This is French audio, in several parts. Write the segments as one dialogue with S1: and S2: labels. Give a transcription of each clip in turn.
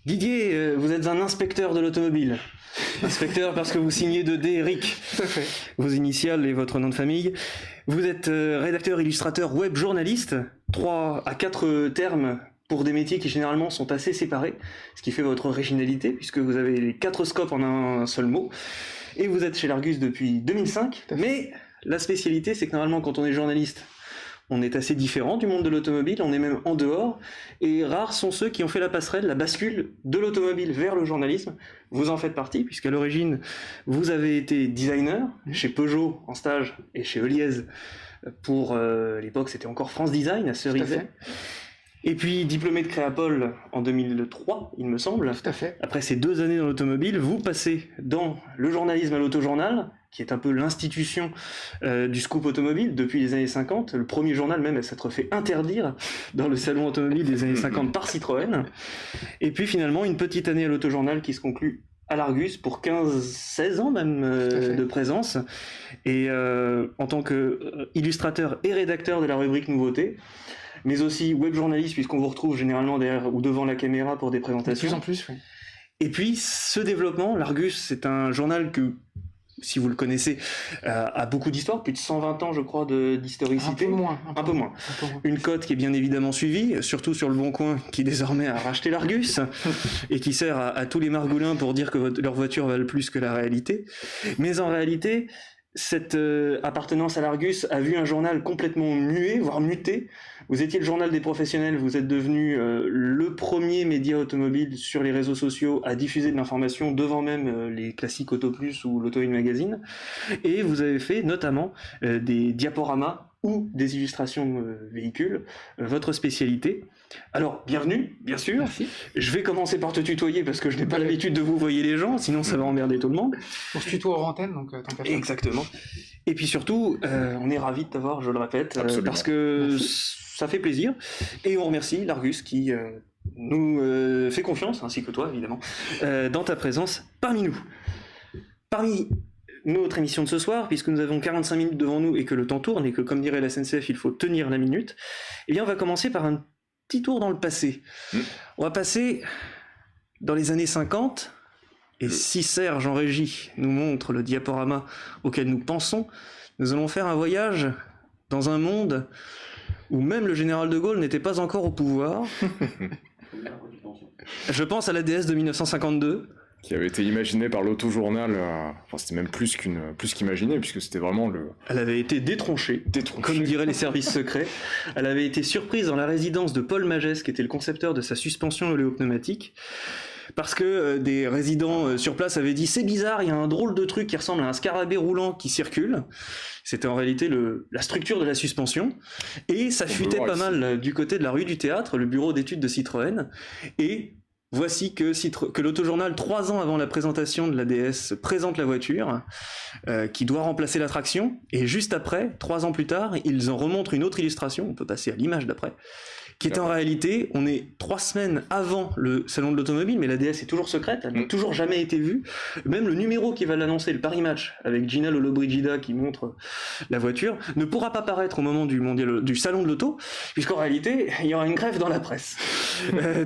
S1: Didier, vous êtes un inspecteur de l'automobile. Inspecteur parce que vous signez de D. Eric,
S2: Tout à fait.
S1: vos initiales et votre nom de famille. Vous êtes rédacteur, illustrateur, web journaliste. 3 à 4 termes pour des métiers qui généralement sont assez séparés, ce qui fait votre originalité puisque vous avez les 4 scopes en un seul mot. Et vous êtes chez l'Argus depuis 2005. Mais la spécialité, c'est que normalement quand on est journaliste, on est assez différent du monde de l'automobile, on est même en dehors, et rares sont ceux qui ont fait la passerelle, la bascule de l'automobile vers le journalisme. Vous en faites partie, puisqu'à l'origine, vous avez été designer chez Peugeot en stage et chez Eliez pour, à l'époque c'était encore France Design à Cerizay. Et puis diplômé de Créapol en 2003, il me semble.
S2: Tout à fait.
S1: Après ces 2 années dans l'automobile, vous passez dans le journalisme à l'autojournal, qui est un peu l'institution du scoop automobile depuis les années 50. Le premier journal même à s'être fait interdire dans le salon automobile des années 50 par Citroën. Et puis finalement une petite année à l'autojournal qui se conclut à l'Argus pour 15-16 ans même de présence. Et en tant qu'illustrateur et rédacteur de la rubrique Nouveautés, mais aussi web journaliste puisqu'on vous retrouve généralement derrière ou devant la caméra pour des présentations.
S2: De plus en plus, oui.
S1: Et puis ce développement, l'Argus, c'est un journal que, si vous le connaissez, a beaucoup d'histoire, plus de 120 ans je crois d'historicité.
S2: Un peu moins.
S1: Une cote qui est bien évidemment suivie, surtout sur le Bon Coin qui désormais a racheté l'Argus et qui sert à tous les margoulins pour dire que leur voiture valent plus que la réalité. Mais en réalité, cette appartenance à l'Argus a vu un journal complètement muet, voire muté. Vous étiez le journal des professionnels, vous êtes devenu le premier média automobile sur les réseaux sociaux à diffuser de l'information devant même les classiques Auto Plus ou l'Auto In Magazine. Et vous avez fait notamment des diaporamas ou des illustrations véhicules, votre spécialité. Alors, bienvenue, bien sûr.
S2: Merci.
S1: Je vais commencer par te tutoyer parce que je n'ai pas l'habitude de vous voyer les gens, sinon ça va emmerder tout le monde.
S2: On se tutoie hors antenne, donc tant qu'à faire.
S1: Exactement. Et puis surtout, on est ravis de t'avoir, je le répète, parce que ça fait plaisir. Et on remercie l'Argus qui nous fait confiance, ainsi que toi évidemment, dans ta présence parmi nous. Parmi notre émission de ce soir, puisque nous avons 45 minutes devant nous et que le temps tourne et que, comme dirait la SNCF, il faut tenir la minute, eh bien on va commencer par un petit tour dans le passé. On va passer dans les années 50, et si Serge en régie nous montre le diaporama auquel nous pensons, nous allons faire un voyage dans un monde où même le général de Gaulle n'était pas encore au pouvoir. Je pense à la DS de 1952,
S3: qui avait été imaginé par l'autojournal, enfin c'était même plus qu'imaginé, puisque c'était vraiment le...
S1: Elle avait été détronchée, comme diraient les services secrets. Elle avait été surprise dans la résidence de Paul Magès, qui était le concepteur de sa suspension oléopneumatique, parce que des résidents sur place avaient dit « c'est bizarre, il y a un drôle de truc qui ressemble à un scarabée roulant qui circule ». C'était en réalité la structure de la suspension, et ça fuitait pas mal du côté de la rue du Théâtre, le bureau d'études de Citroën, et... Voici que l'autojournal, 3 ans avant la présentation de la DS, présente la voiture qui doit remplacer la traction. Et juste après, 3 ans plus tard, ils en remontrent une autre illustration, on peut passer à l'image d'après, qui est en réalité, on est 3 semaines avant le salon de l'automobile, mais la DS est toujours secrète, elle n'a toujours jamais été vue. Même le numéro qui va l'annoncer, le Paris Match, avec Gina Lollobrigida qui montre la voiture, ne pourra pas paraître au moment du salon de l'auto, puisqu'en réalité, il y aura une grève dans la presse.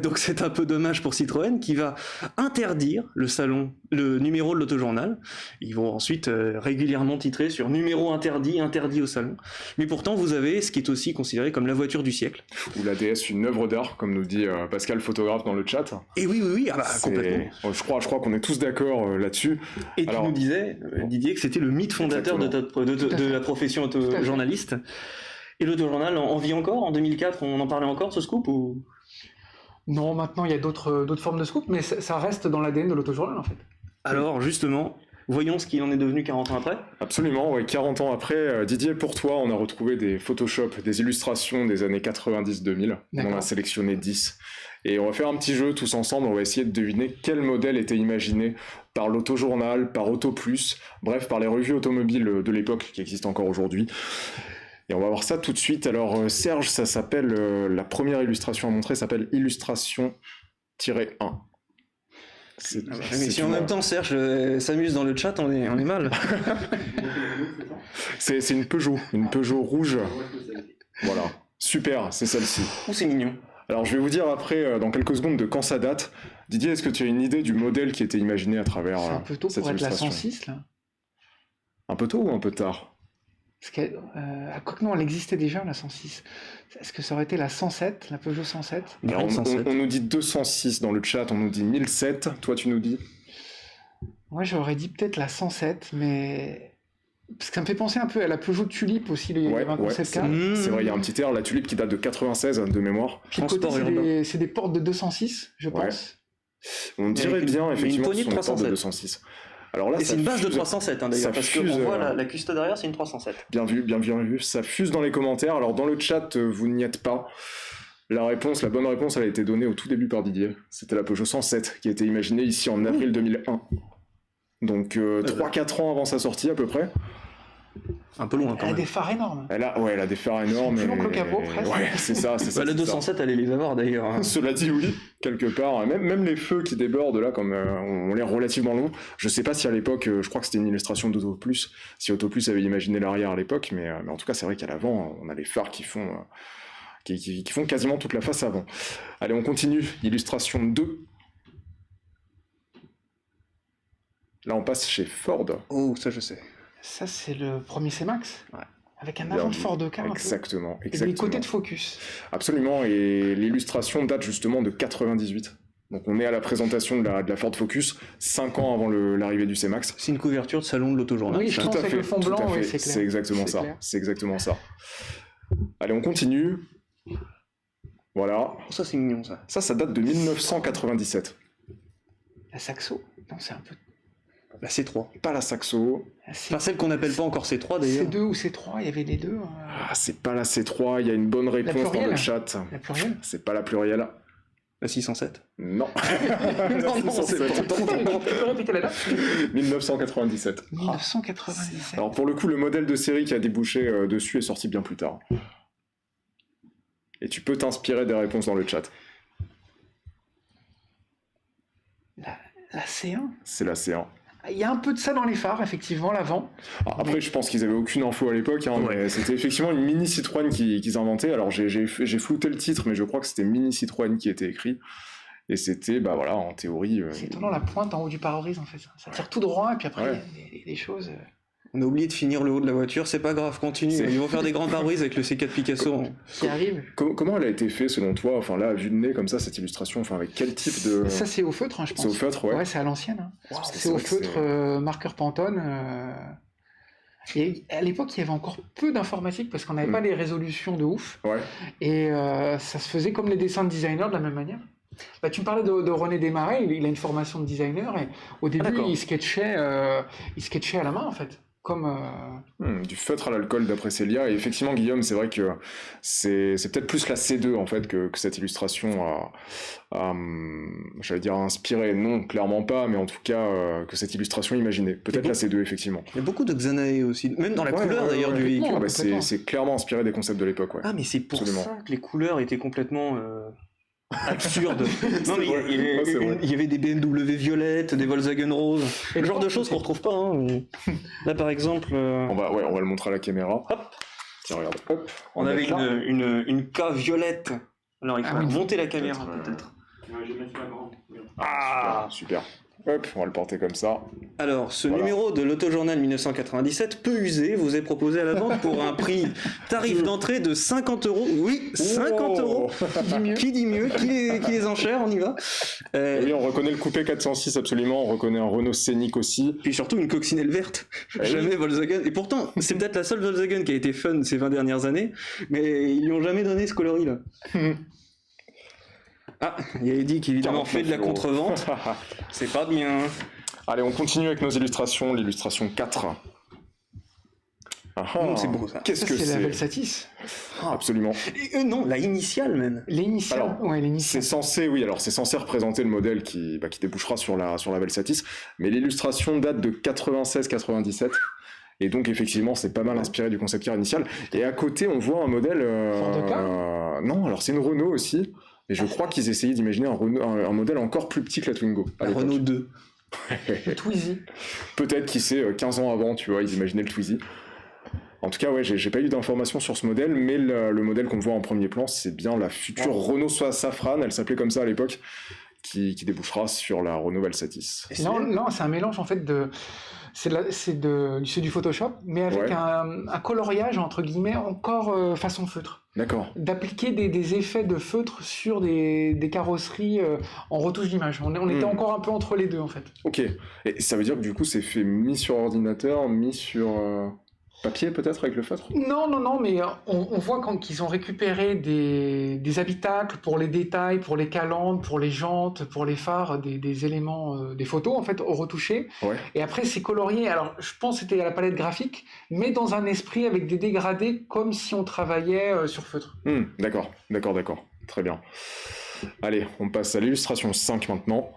S1: Donc c'est un peu dommage pour Citroën qui va interdire le numéro de l'autojournal. Ils vont ensuite régulièrement titrer sur numéro interdit au salon. Mais pourtant, vous avez ce qui est aussi considéré comme la voiture du siècle.
S3: Ou la DS, une œuvre d'art, comme nous dit Pascal, photographe dans le chat.
S1: Et oui, complètement.
S3: Je crois qu'on est tous d'accord là-dessus.
S1: Et tu nous disais, Didier, que c'était le mythe fondateur de la profession journaliste. Et l'autojournal en vit encore, en 2004, on en parlait encore, ce scoop ou...
S2: Non, maintenant il y a d'autres formes de scoop, mais ça reste dans l'ADN de l'autojournal en fait.
S1: Alors justement, voyons ce qu'il en est devenu 40 ans après.
S3: Absolument, oui, 40 ans après. Didier, pour toi, on a retrouvé des Photoshop, des illustrations des années 90-2000. On en a sélectionné 10. Et on va faire un petit jeu tous ensemble, on va essayer de deviner quel modèle était imaginé par l'autojournal, par Auto Plus, bref, par les revues automobiles de l'époque qui existent encore aujourd'hui. Et on va voir ça tout de suite. Alors Serge, ça s'appelle, la première illustration à montrer s'appelle Illustration-1.
S1: Mais si en même temps Serge s'amuse dans le chat, on est mal.
S3: C'est une Peugeot rouge. Voilà, super, c'est celle-ci.
S1: Oh, c'est mignon.
S3: Alors je vais vous dire après, dans quelques secondes, de quand ça date. Didier, est-ce que tu as une idée du modèle qui était imaginé à travers
S2: C'est un peu tôt
S3: cette
S2: pour être la
S3: illustration?
S2: 106, là.
S3: Un peu tôt ou un peu tard?
S2: Parce que, quoique non, elle existait déjà, la 106. Est-ce que ça aurait été la 107, la Peugeot 107?
S3: Alors, on nous dit 206 dans le chat, on nous dit 1007. Toi, tu nous dis?
S2: Moi, j'aurais dit peut-être la 107, mais... Parce que ça me fait penser un peu à la Peugeot Tulipe aussi, il y avait un concept car.
S3: C'est vrai, il y a un petit air, la Tulipe qui date de 96 de mémoire.
S2: Puis le côté, c'est des portes de 206, je pense.
S3: On dirait bien, effectivement,
S1: une poignée de 306.
S3: Alors là,
S1: et c'est une base de 307 d'ailleurs, parce qu'on voit la custo derrière, c'est une 307.
S3: Bien vu. Ça fuse dans les commentaires. Alors dans le chat, vous n'y êtes pas. La bonne réponse, elle a été donnée au tout début par Didier. C'était la Peugeot 107 qui a été imaginée ici en avril 2001. Donc 3-4 ans avant sa sortie à peu près.
S1: Un peu loin quand même.
S2: Elle a des phares énormes.
S3: Elle a des phares énormes.
S2: Plus long que le capot presque.
S3: Ouais, c'est ça.
S1: La 207, allez les avoir d'ailleurs. Hein.
S3: Cela dit, oui, quelque part. Même les feux qui débordent là, comme ont l'air relativement longs. Je sais pas si à l'époque, je crois que c'était une illustration d'Auto Plus, si Auto Plus avait imaginé l'arrière à l'époque, mais en tout cas, c'est vrai qu'à l'avant, on a les phares qui font quasiment toute la face avant. Allez, on continue. Illustration 2. Là, on passe chez Ford.
S1: Oh, ça je sais.
S2: Ça, c'est le premier C-Max.
S1: Ouais.
S2: Avec un avant de Ford car.
S3: Exactement.
S2: Et des côtés de focus.
S3: Absolument. Et l'illustration date justement de 98. Donc on est à la présentation de la Ford Focus, 5 ans avant l'arrivée du C-Max.
S1: C'est une couverture de salon de l'autojournal.
S2: Oui, je pense avec le fond blanc, oui, c'est clair.
S3: C'est exactement ça. C'est exactement ça. Allez, on continue. Voilà.
S1: Oh, ça c'est mignon ça.
S3: Ça date de 1997.
S2: La Saxo? Non, c'est un peu...
S1: La C3.
S3: Pas la Saxo.
S1: Enfin, celle qu'on n'appelle pas encore C3 d'ailleurs.
S2: C2 ou C3, il y avait les deux.
S3: Ah, c'est pas la C3, il y a une bonne réponse dans le chat.
S2: La plurielle?
S3: C'est pas la plurielle.
S1: La 607.
S3: Non.
S1: Non, c'est pas.
S2: Tu peux répéter la date?
S3: 1997.
S2: 1997.
S3: Alors pour le coup, le modèle de série qui a débouché dessus est sorti bien plus tard. Et tu peux t'inspirer des réponses dans le chat.
S2: La C1?
S3: C'est la C1.
S2: Il y a un peu de ça dans les phares, effectivement, l'avant.
S3: Après, je pense qu'ils avaient aucune info à l'époque, hein, mais c'était effectivement une mini Citroën qu'ils inventaient. Alors, j'ai flouté le titre, mais je crois que c'était mini Citroën qui était écrit. Et c'était, bah voilà, en théorie...
S2: C'est étonnant, la pointe en haut du pare-brise, en fait. Ça tire tout droit, et puis après, il y a des choses...
S1: On a oublié de finir le haut de la voiture, c'est pas grave, continue. Ils vont faire des grands pare-brise avec le C4 Picasso.
S2: Qui arrive.
S3: Comment elle a été faite selon toi? Enfin là, vue de nez comme ça, cette illustration, enfin avec quel type de...
S2: Ça c'est au feutre, hein, je pense.
S3: C'est au feutre, ouais.
S2: Ouais, c'est à l'ancienne. Hein.
S3: Wow,
S2: c'est au feutre, marqueur Pantone. Et à l'époque, il y avait encore peu d'informatique parce qu'on n'avait pas les résolutions de ouf.
S3: Ouais.
S2: Et ça se faisait comme les dessins de designer de la même manière. Bah, tu me parlais de René Desmarais, il a une formation de designer et au début, il sketchait à la main en fait. Comme
S3: du feutre à l'alcool d'après Célia. Et effectivement, Guillaume, c'est vrai que c'est peut-être plus la C2 en fait que cette illustration a j'allais dire inspiré. Non, clairement pas, mais en tout cas que cette illustration imaginée. Peut-être la C2 effectivement.
S1: Il y a beaucoup de Xanae aussi, même dans la couleur d'ailleurs du véhicule.
S3: Bah, c'est clairement inspiré des concepts de l'époque. Ouais.
S1: Ah mais c'est pour ça que les couleurs étaient complètement absurdes. Non mais il y avait des BMW violettes, des Volkswagen roses, le genre de choses qu'on retrouve pas. Hein. Là par exemple,
S3: on va le montrer à la caméra. Hop. Tiens, regarde. Hop.
S1: On avait une K violette. Alors il faut monter la caméra peut-être.
S2: Je vais mettre la grande.
S3: Ah super. Hop, on va le porter comme ça.
S1: Alors, ce numéro de l'Autojournal 1997, peu usé, vous est proposé à la vente pour un prix tarif d'entrée de 50 €. Oui, 50 €. Qui dit mieux? Qui les enchère? On y va.
S3: Oui, on reconnaît le coupé 406 absolument, on reconnaît un Renault Scénic aussi.
S1: Puis surtout une coccinelle verte. Jamais Volkswagen. Et pourtant, c'est peut-être la seule Volkswagen qui a été fun ces 20 dernières années, mais ils lui ont jamais donné ce coloris-là. Ah, il avait dit qu'il évidemment fait de la contre-vente. C'est pas bien.
S3: Allez, on continue avec nos illustrations. L'illustration 4.
S1: C'est beau ça.
S3: Qu'est-ce que c'est?
S2: C'est la Velsatis.
S3: Absolument.
S1: Non, la initiale même.
S2: L'initiale.
S3: Alors,
S2: ouais, l'initiale.
S3: C'est censé représenter le modèle qui débouchera sur la Velsatis. Mais l'illustration date de 96-97. Et donc, effectivement, c'est pas mal inspiré du concept car initial. Et à côté, on voit un modèle...
S2: Ford Ka
S3: non, alors c'est une Renault aussi. Et je crois qu'ils essayaient d'imaginer un modèle encore plus petit que la Twingo.
S1: La Renault 2.
S2: Le Twizy.
S3: Peut-être qui sait, 15 ans avant, tu vois, ils imaginaient le Twizy. En tout cas, ouais, j'ai pas eu d'informations sur ce modèle, mais le modèle qu'on voit en premier plan, c'est bien la future Renault Safran, elle s'appelait comme ça à l'époque, qui débouchera sur la Renault Velsatis.
S2: Non, c'est un mélange en fait c'est du Photoshop, mais avec un coloriage entre guillemets encore façon feutre.
S3: D'accord.
S2: D'appliquer des effets de feutre sur des carrosseries en retouche d'image. On était encore un peu entre les deux en fait.
S3: Ok. Et ça veut dire que du coup c'est fait mis sur ordinateur, mis sur papier peut-être avec le feutre?
S2: Non, mais on voit qu'ils ont récupéré des habitacles pour les détails, pour les calandres, pour les jantes, pour les phares, des éléments, des photos en fait retouchées.
S3: Ouais.
S2: Et après c'est colorié. Alors je pense que c'était à la palette graphique, mais dans un esprit avec des dégradés comme si on travaillait sur feutre.
S3: D'accord. Très bien. Allez, on passe à l'illustration 5 maintenant.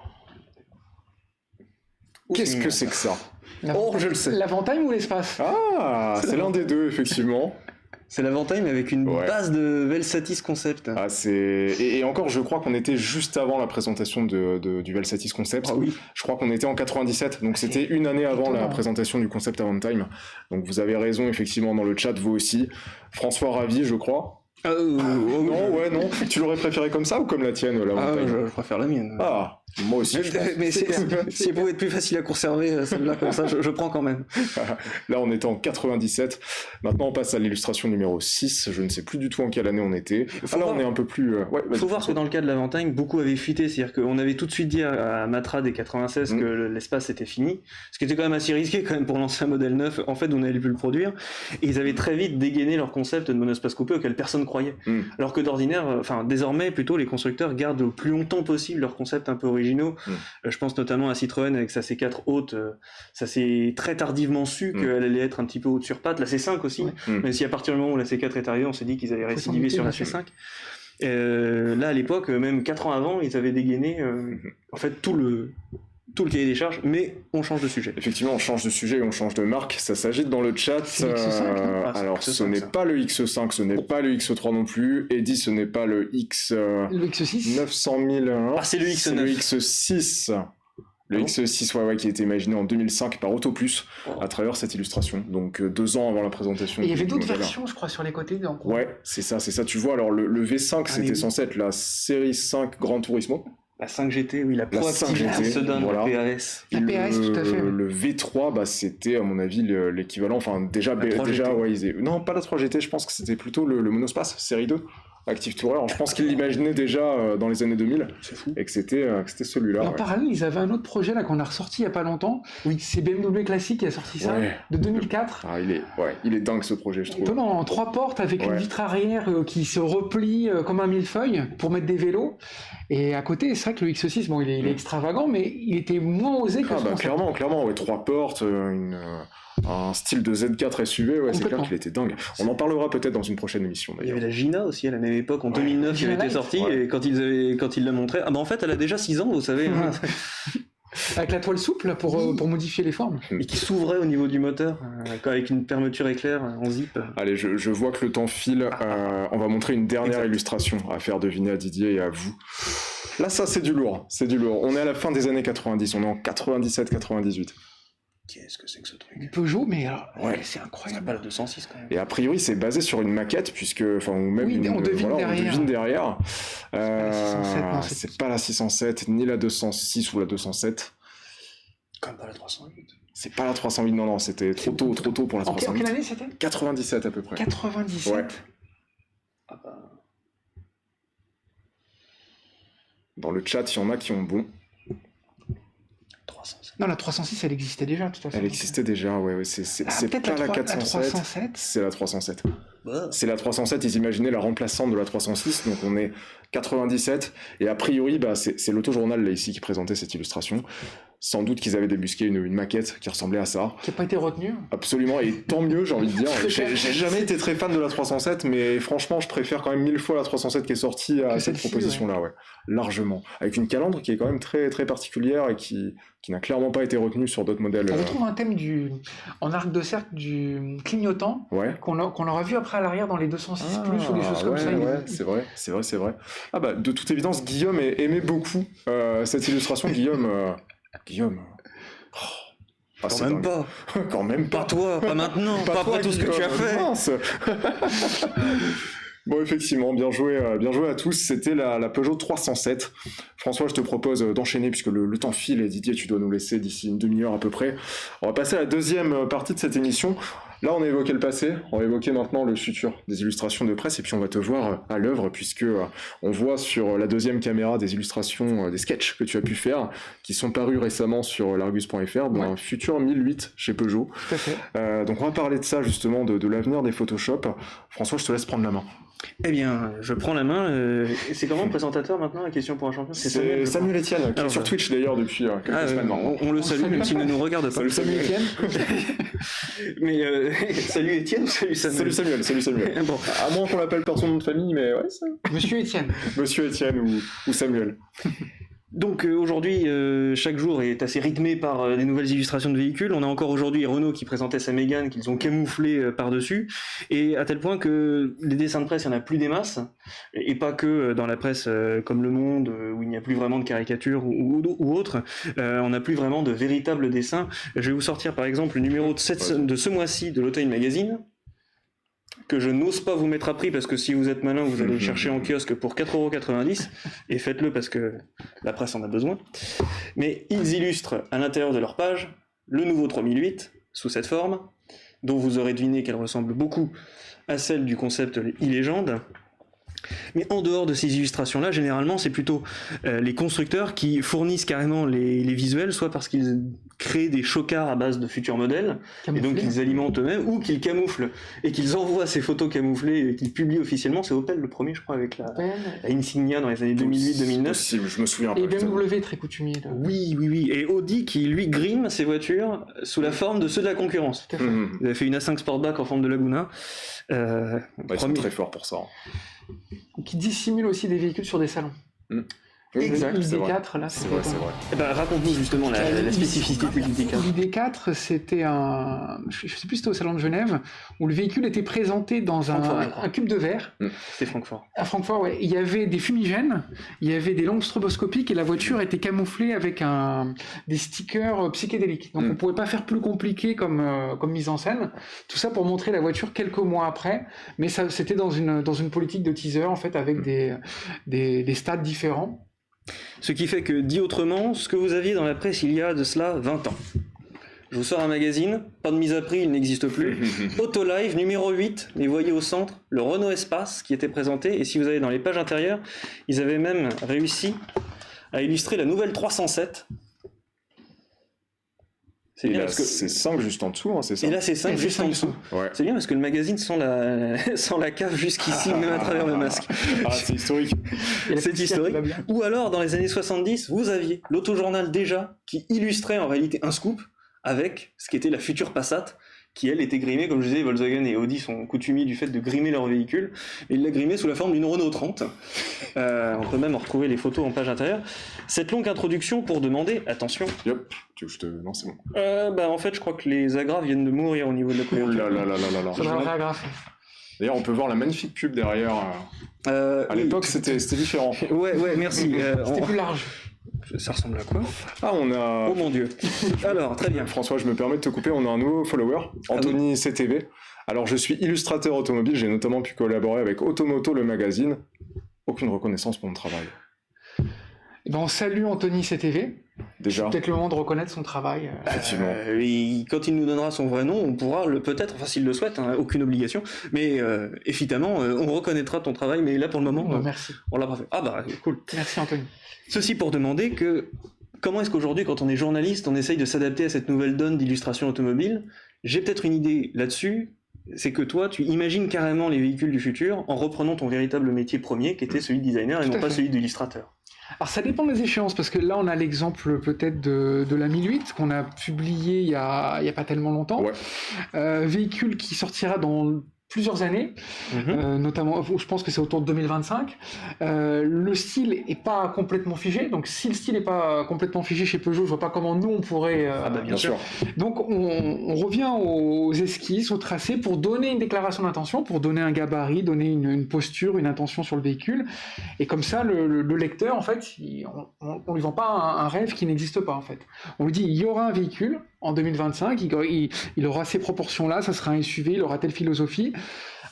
S3: Qu'est-ce que c'est que ça?
S1: Je le sais.
S2: L'Avantime ou l'espace?
S3: Ah, c'est l'un des deux, effectivement.
S1: C'est l'Avantime avec une base de Velsatis Concept.
S3: Ah, et encore, je crois qu'on était juste avant la présentation du Velsatis Concept.
S1: Ah oui.
S3: Je crois qu'on était en 97, donc c'était une année avant la présentation du concept Avantime. Donc vous avez raison, effectivement, dans le chat, vous aussi. François Ravi, je crois. Non. Tu l'aurais préféré comme ça ou comme la tienne,
S1: je préfère la mienne.
S3: Ah, moi aussi.
S1: Mais si elle pouvait être plus facile à conserver, celle-là, comme ça, je prends quand même.
S3: Là, on était en 97. Maintenant, on passe à l'illustration numéro 6. Je ne sais plus du tout en quelle année on était. On est un peu plus...
S1: Il faut voir que dans le cas de l'Avantime, beaucoup avaient fuité. C'est-à-dire qu'on avait tout de suite dit à Matra des 96 que l'espace était fini. Ce qui était quand même assez risqué quand même pour lancer un modèle neuf. En fait, on n'allait plus le produire. Et ils avaient très vite dégainé leur concept de monospace coupé auquel personne croyait. Alors que d'ordinaire, désormais, plutôt, les constructeurs gardent le plus longtemps possible leurs concepts un peu originaux. Je pense notamment à Citroën avec sa C4 haute. Ça s'est très tardivement su qu'elle allait être un petit peu haute sur patte. La C5 aussi. Mais si à partir du moment où la C4 est arrivée, on s'est dit qu'ils allaient récidiver sur la C5. Là, à l'époque, même 4 ans avant, ils avaient dégainé en fait tout le cahier des charges, mais on change de sujet.
S3: Effectivement, on change de sujet et on change de marque. Ça s'agite dans le chat. Alors, ce n'est pas le X5, ce n'est pas le X3 non plus. Eddy, ce n'est pas le
S2: X6
S3: 900 000.
S1: C'est le X9.
S3: C'est le X6. Le X6, qui a été imaginé en 2005 par Autoplus à travers cette illustration. Donc 2 ans avant la présentation.
S2: Et il y avait d'autres versions, je crois, sur les côtés.
S3: Ouais, c'est ça. Tu vois, alors le V5, c'était censé être la série 5 Gran Turismo.
S1: La 5 GT, oui, la proactive Sedan,
S3: voilà.
S1: la PAS.
S2: La PAS, tout à fait.
S3: Le V3, c'était à mon avis l'équivalent. Enfin, déjà, non, pas la 3 GT, je pense que c'était plutôt le monospace, série 2. Active Tourer. Alors, je pense qu'ils l'imaginaient déjà dans les années 2000. C'est fou. Et que c'était celui-là.
S2: En parallèle, ils avaient un autre projet là qu'on a ressorti il n'y a pas longtemps. Oui. C'est BMW Classique qui a sorti ça, de 2004.
S3: Ah, il est dingue ce projet, je trouve.
S2: Étonnant, en 3 portes avec une vitre arrière qui se replie comme un millefeuille pour mettre des vélos. Et à côté, c'est vrai que le X6, il est extravagant, mais il était moins osé que ce
S3: clairement, 3 portes, un style de Z4 SUV, c'est clair qu'il était dingue. On en parlera peut-être dans une prochaine émission.
S1: Il y avait la Gina aussi à la même époque, en 2009, qui avait été sortie, et quand ils la montraient, en fait, elle a déjà 6 ans, vous savez.
S2: Avec la toile souple pour modifier les formes.
S1: Et qui s'ouvrait au niveau du moteur, avec une fermeture éclair en zip.
S3: Allez, je vois que le temps file. On va montrer une dernière illustration à faire deviner à Didier et à vous. Là, ça, c'est du lourd. On est à la fin des années 90. On est en 97-98.
S1: Qu'est-ce que c'est que ce truc?
S2: Peugeot, mais c'est incroyable.
S1: C'est pas la 206 quand même.
S3: Et a priori, c'est basé sur une maquette, ou même
S2: on devine
S3: derrière.
S2: C'est
S3: pas la 607, ni la 206 ou la 207.
S1: Comme pas la 308.
S3: C'est pas la 308, non, c'était trop tôt pour la 308.
S2: En quelle année c'était?
S3: 97 à peu près.
S2: 97
S3: ouais. Dans le chat, il y en a qui ont bon.
S1: 307.
S2: Non, la 306, elle existait déjà, de toute façon.
S3: Elle existait déjà, c'est pas la 407, c'est la 307. C'est la 307, ils imaginaient la remplaçante de la 306, donc on est 97, et a priori, c'est l'Autojournal là ici qui présentait cette illustration. Sans doute qu'ils avaient débusqué une maquette qui ressemblait à ça.
S2: Qui n'a pas été retenue.
S3: Absolument, et tant mieux, j'ai envie de dire. J'ai jamais été très fan de la 307, mais franchement, je préfère quand même 1000 fois la 307 qui est sortie à cette proposition-là, largement. Avec une calandre qui est quand même très, très particulière et qui n'a clairement pas été retenue sur d'autres modèles.
S2: On retrouve un thème en arc de cercle du clignotant qu'on aura vu après à l'arrière dans les 206 plus ou des choses comme ça.
S3: C'est vrai. De toute évidence, Guillaume aimait beaucoup cette illustration. Guillaume.
S1: Quand même pas toi, pas maintenant, pas après tout ce que tu as fait.
S3: Bon, effectivement, bien joué à tous. C'était la Peugeot 307. François, je te propose d'enchaîner puisque le temps file et Didier, tu dois nous laisser d'ici une demi-heure à peu près. On va passer à la deuxième partie de cette émission. Là, on a évoqué le passé, on va évoquer maintenant le futur des illustrations de presse et puis on va te voir à l'œuvre puisque on voit sur la deuxième caméra des illustrations, des sketchs que tu as pu faire qui sont parus récemment sur largus.fr dans un futur 1008 chez Peugeot.
S2: Tout à fait.
S3: Donc on va parler de ça justement, de l'avenir des Photoshop. François, je te laisse prendre la main.
S1: Eh bien, je prends la main. C'est comment le présentateur maintenant, la question pour un champion?
S3: C'est Samuel Etienne, qui est sur Twitch d'ailleurs depuis quelques semaines maintenant.
S1: On le salue, même s'il ne nous regarde pas.
S3: Salut Samuel Etienne.
S1: Mais salut Etienne ou salut Samuel?
S3: Salut Samuel. Bon. À moins qu'on l'appelle par son nom de famille, mais ouais, ça...
S2: Monsieur Etienne.
S3: Monsieur Etienne ou Samuel.
S1: Donc aujourd'hui, chaque jour est assez rythmé par des nouvelles illustrations de véhicules. On a encore aujourd'hui Renault qui présentait sa Mégane qu'ils ont camouflé par-dessus, et à tel point que les dessins de presse, il n'y en a plus des masses, et pas que dans la presse comme Le Monde, où il n'y a plus vraiment de caricatures ou autre. On n'a plus vraiment de véritables dessins. Je vais vous sortir par exemple le numéro de ce mois-ci de l'Automne Magazine, que je n'ose pas vous mettre à prix parce que si vous êtes malin, vous allez le chercher en kiosque pour 4,90 €, et faites-le parce que la presse en a besoin. Mais ils illustrent à l'intérieur de leur page le nouveau 3008 sous cette forme, dont vous aurez deviné qu'elle ressemble beaucoup à celle du concept e-légende. Mais en dehors de ces illustrations-là, généralement, c'est plutôt les constructeurs qui fournissent carrément les visuels, soit parce qu'ils créent des chocards à base de futurs modèles, et donc qu'ils alimentent eux-mêmes, ou qu'ils camouflent, et qu'ils envoient ces photos camouflées, et qu'ils publient officiellement. C'est Opel le premier, je crois, avec la Insignia dans les années 2008-2009.
S3: Je me souviens pas.
S2: Et BMW, très coutumier. Là.
S1: Oui. Et Audi qui, lui, grime ses voitures sous la forme de ceux de la concurrence. Ils avaient fait une A5 Sportback en forme de Laguna.
S3: Ils sont très forts pour ça.
S2: Qui dissimule aussi des véhicules sur des salons.
S1: Exact,
S2: l'ID4, là,
S3: c'est vrai.
S1: Eh ben, raconte-nous justement la spécificité de l'ID4.
S2: L'ID4, c'était je sais plus, c'était au salon de Genève, où le véhicule était présenté dans un cube de verre.
S1: C'était Francfort.
S2: À Francfort, ouais. Il y avait des fumigènes, il y avait des lampes stroboscopiques et la voiture était camouflée avec des stickers psychédéliques. Donc on pouvait pas faire plus compliqué comme mise en scène. Tout ça pour montrer la voiture quelques mois après, mais ça, c'était dans une politique de teaser en fait, avec des stades différents.
S1: Ce qui fait que, dit autrement, ce que vous aviez dans la presse il y a de cela 20 ans. Je vous sors un magazine, pas de mise à prix, il n'existe plus. Autolive numéro 8, et voyez au centre le Renault Espace qui était présenté, et si vous allez dans les pages intérieures, ils avaient même réussi à illustrer la nouvelle 307.
S3: C'est bien parce que c'est 5 juste en dessous, hein, c'est ça.
S1: Et là c'est 5 juste en dessous. Ouais. C'est bien parce que le magazine sent la cave jusqu'ici, même à travers le masque.
S3: C'est historique.
S1: C'est historique. Ou alors dans les années 70, vous aviez l'autojournal déjà qui illustrait en réalité un scoop avec ce qu'était la future Passat, qui elle était grimée, comme je disais, Volkswagen et Audi sont coutumiers du fait de grimer leur véhicule, et ils l'a grimée sous la forme d'une Renault 30. On peut même en retrouver les photos en page intérieure. Cette longue introduction pour demander, attention...
S3: Yep. Non, c'est bon.
S1: En fait, je crois que les agrafes viennent de mourir au niveau de la couverture.
S3: Là. D'ailleurs, on peut voir la magnifique pub derrière. À l'époque, c'était différent.
S1: Ouais, merci.
S2: C'était plus large.
S1: Ça ressemble à quoi?
S3: On a...
S1: Oh mon Dieu. Alors, très bien.
S3: François, je me permets de te couper, on a un nouveau follower, Anthony CTV. Alors, je suis illustrateur automobile, j'ai notamment pu collaborer avec Automoto, le magazine. Aucune reconnaissance pour mon travail.
S2: On salue Anthony CTV.
S3: Déjà.
S2: Peut-être le moment de reconnaître son travail.
S3: Effectivement.
S1: Quand il nous donnera son vrai nom, on pourra peut-être, enfin s'il le souhaite, hein, aucune obligation, mais évidemment, on reconnaîtra ton travail, mais là pour le moment,
S2: merci.
S1: On l'a pas fait. Cool.
S2: Merci Anthony.
S1: Ceci pour demander comment est-ce qu'aujourd'hui, quand on est journaliste, on essaye de s'adapter à cette nouvelle donne d'illustration automobile. J'ai peut-être une idée là-dessus, c'est que toi, tu imagines carrément les véhicules du futur en reprenant ton véritable métier premier, qui était celui de designer et non pas celui d'illustrateur.
S2: Alors ça dépend des échéances, parce que là on a l'exemple peut-être de la 1008 qu'on a publié il y a pas tellement longtemps. Véhicule qui sortira dans plusieurs années, notamment, je pense que c'est autour de 2025. Le style est pas complètement figé, donc si le style est pas complètement figé chez Peugeot, je vois pas comment nous on pourrait...
S3: bien sûr.
S2: Donc on revient aux esquisses, aux tracés pour donner une déclaration d'intention, pour donner un gabarit, donner une posture, une intention sur le véhicule, et comme ça le lecteur en fait, on lui vend pas un rêve qui n'existe pas en fait. On lui dit il y aura un véhicule en 2025, il aura ces proportions-là, ça sera un SUV, il aura telle philosophie.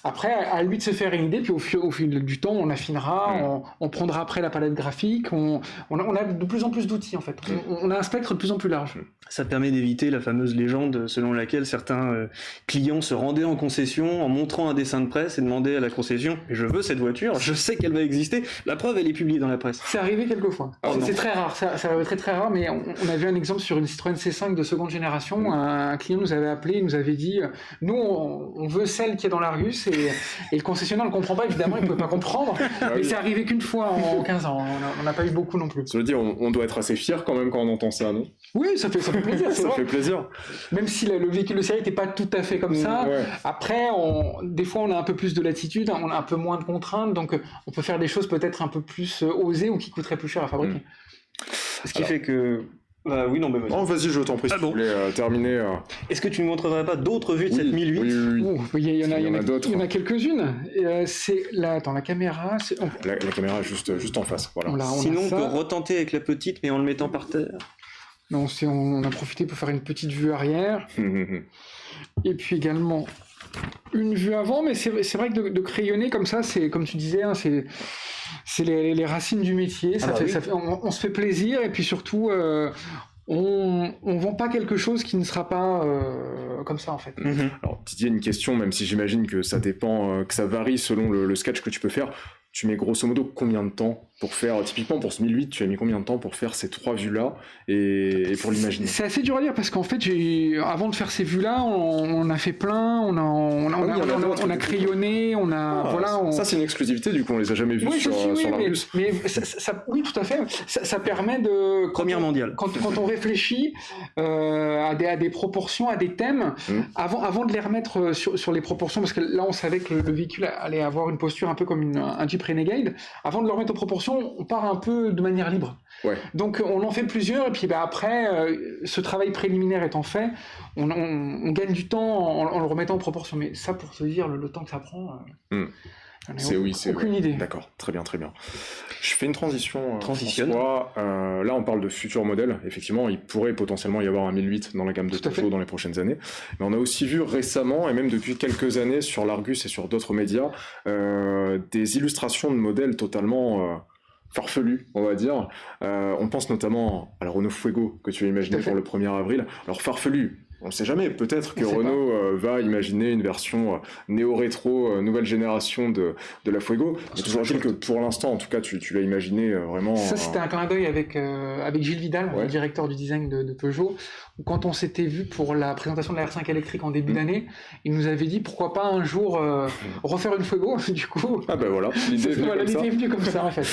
S2: Après, à lui de se faire une idée, puis au fil du temps, on affinera, on prendra après la palette graphique, on a de plus en plus d'outils en fait. On a un spectre de plus en plus large.
S1: Ça permet d'éviter la fameuse légende selon laquelle certains clients se rendaient en concession en montrant un dessin de presse et demandaient à la concession « je veux cette voiture, je sais qu'elle va exister, la preuve elle est publiée dans la presse ».
S2: C'est arrivé quelquefois. C'est très rare, ça arrive très très rare, mais on a vu un exemple sur une Citroën C5 de seconde génération. Un client nous avait appelé, il nous avait dit « nous on veut celle qui est dans l'Argus » et le concessionnaire ne comprend pas, évidemment, il ne pouvait pas comprendre, mais c'est arrivé qu'une fois en 15 ans, on n'a pas eu beaucoup non plus.
S3: Ça veut dire on doit être assez fier quand même quand on entend ça, non ?
S2: Oui, ça fait plaisir, c'est
S3: ça
S2: vrai.
S3: fait plaisir.
S2: Même si le véhicule de série n'était pas tout à fait comme ça, après, des fois on a un peu plus de latitude, on a un peu moins de contraintes, donc on peut faire des choses peut-être un peu plus osées ou qui coûteraient plus cher à fabriquer.
S1: Ce qui fait que... oui, non, mais vas-y.
S3: Non, vas-y, je t'en prie, si tu voulais terminer.
S1: Est-ce que tu ne montrerais pas d'autres vues de cette 1008 ?
S3: Oui.
S2: Il y en a
S3: d'autres.
S2: Il y en a quelques-unes. C'est la caméra.
S3: La caméra juste en face. Voilà.
S1: Sinon, on peut retenter avec la petite, mais en le mettant par terre.
S2: Non, on a profité pour faire une petite vue arrière. Et puis également une vue avant, mais c'est vrai que de crayonner comme ça, c'est comme tu disais, hein, c'est les racines du métier. On se fait plaisir et puis surtout, on vend pas quelque chose qui ne sera pas comme ça en fait.
S3: Alors Didier, une question, même si j'imagine que ça dépend, que ça varie selon le sketch que tu peux faire. Tu mets grosso modo combien de temps pour faire, typiquement pour ce 1008, tu as mis combien de temps pour faire ces 3 vues-là et pour l'imaginer ?
S2: C'est assez dur à dire parce qu'en fait, avant de faire ces vues-là, on a fait plein, on a crayonné,
S3: Ça c'est une exclusivité, du coup on les a jamais vues sur l'Argus.
S2: Mais oui, tout à fait. Ça permet de...
S1: Première mondiale.
S2: Quand on réfléchit à des proportions, à des thèmes, avant de les remettre sur les proportions, parce que là on savait que le véhicule allait avoir une posture un peu comme un Jeep Renegade, avant de le remettre aux proportions, on part un peu de manière libre. Donc on en fait plusieurs et puis après, ce travail préliminaire étant fait, on gagne du temps en le remettant en proportion. Mais ça, pour te dire le temps que ça prend,
S3: c'est
S2: aucune idée.
S3: D'accord, très bien. Je fais une transition.
S1: Transitionne.
S3: Là, on parle de futurs modèles. Effectivement, il pourrait potentiellement y avoir un 1008 dans la gamme de Peugeot dans les prochaines années. Mais on a aussi vu récemment, et même depuis quelques années, sur l'Argus et sur d'autres médias, des illustrations de modèles totalement... farfelu, on va dire. On pense notamment à la Renault Fuego que tu as imaginé pour le 1er avril. Alors farfelu, on ne sait jamais, peut-être que Renault va imaginer une version néo-rétro, nouvelle génération de la Fuego. Mais toujours est-il que pour l'instant, en tout cas, tu l'as imaginé vraiment...
S2: Ça, c'était un clin d'œil avec Gilles Vidal, le directeur du design de Peugeot. Quand on s'était vu pour la présentation de la R5 électrique en début d'année, il nous avait dit pourquoi pas un jour refaire une Fuego. Du coup,
S3: voilà, l'idée
S2: est venue comme ça en fait.